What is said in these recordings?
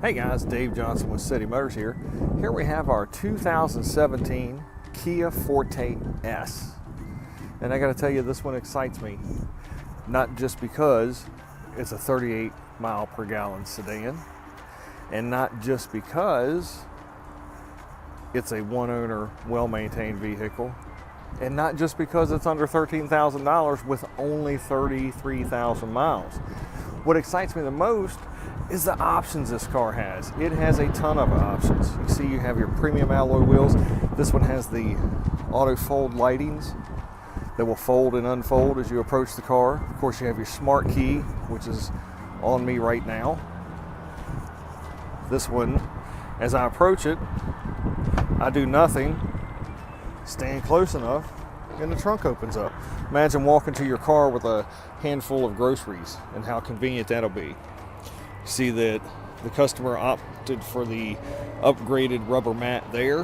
Hey guys, Dave Johnson with City Motors here. Here we have our 2017 Kia Forte S. And I gotta tell you, this one excites me. Not just because it's a 38 mile per gallon sedan, and not just because it's a one owner, well-maintained vehicle, and not just because it's under $13,000 with only 33,000 miles. What excites me the most is the options this car has. It has a ton of options. You see, you have your premium alloy wheels. This one has the auto fold lightings that will fold and unfold as you approach the car. Of course, you have your smart key, which is on me right now. This one, as I approach it, I do nothing, stand close enough, and the trunk opens up. Imagine walking to your car with a handful of groceries and how convenient that'll be. You see that the customer opted for the upgraded rubber mat there.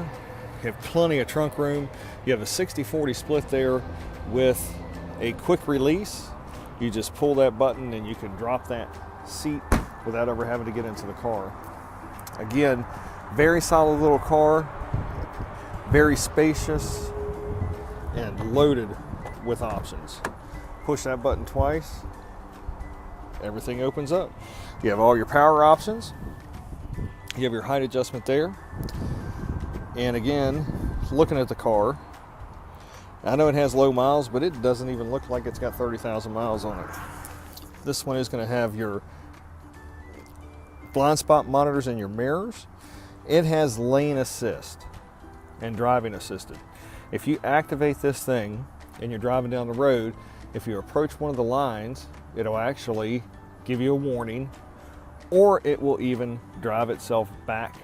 You have plenty of trunk room. You have a 60-40 split there with a quick release. You just pull that button and you can drop that seat without ever having to get into the car. Again, very solid little car, very spacious and loaded with options. Push that button twice, everything opens up. You have all your power options. You have your height adjustment there. And again, looking at the car, I know it has low miles, but it doesn't even look like it's got 30,000 miles on it. This one is going to have your blind spot monitors and your mirrors. It has lane assist and driving assisted. If you activate this thing and you're driving down the road, if you approach one of the lines, it'll actually give you a warning, or it will even drive itself back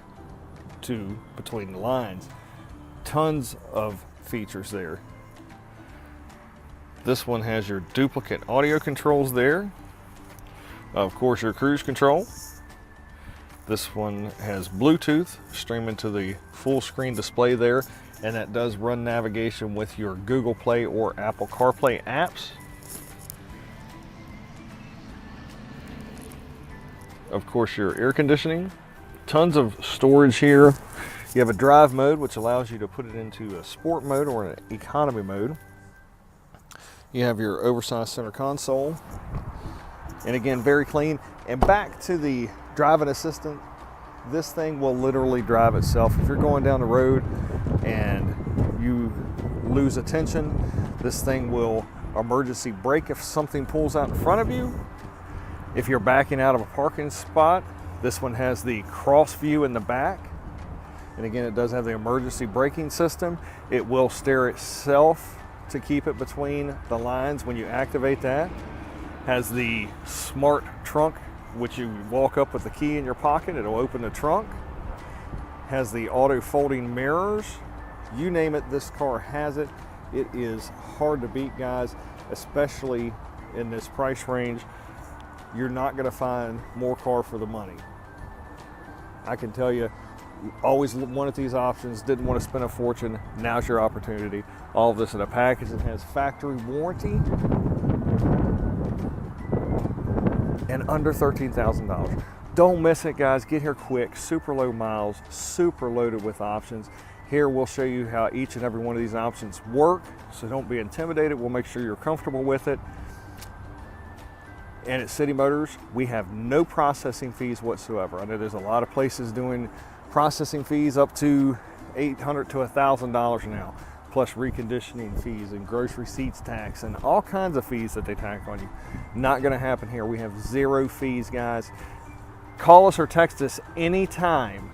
to between the lines. Tons of features there. This one has your duplicate audio controls there. Of course, your cruise control. This one has Bluetooth streaming to the full screen display there, and that does run navigation with your Google Play or Apple CarPlay apps. Of course, your air conditioning, tons of storage here. You have a drive mode, which allows you to put it into a sport mode or an economy mode. You have your oversized center console, and again, very clean. And back to the driving assistant, this thing will literally drive itself. If you're going down the road and you lose attention, this thing will emergency brake if something pulls out in front of you. If you're backing out of a parking spot, this one has the cross view in the back. And again, it does have the emergency braking system. It will steer itself to keep it between the lines when you activate that. Has the smart trunk, which you walk up with the key in your pocket, it'll open the trunk. Has the auto folding mirrors. You name it, this car has it. It is hard to beat, guys, especially in this price range. You're not going to find more car for the money. I can tell you, always wanted these options, didn't want to spend a fortune. Now's your opportunity. All of this in a package. It has factory warranty and under $13,000. Don't miss it, guys. Get here quick. Super low miles, super loaded with options. Here we'll show you how each and every one of these options work, so don't be intimidated. We'll make sure you're comfortable with it. And at City Motors, we have no processing fees whatsoever. I know there's a lot of places doing processing fees up to $800 to $1,000 now, plus reconditioning fees and gross receipts tax and all kinds of fees that they tack on you. Not gonna happen here. We have zero fees, guys. Call us or text us anytime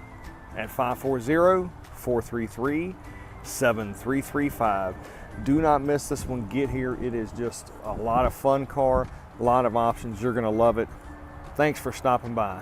at 540-433-7335. Do not miss this one. Get here. It is just a lot of fun car. A lot of options. You're going to love it. Thanks for stopping by.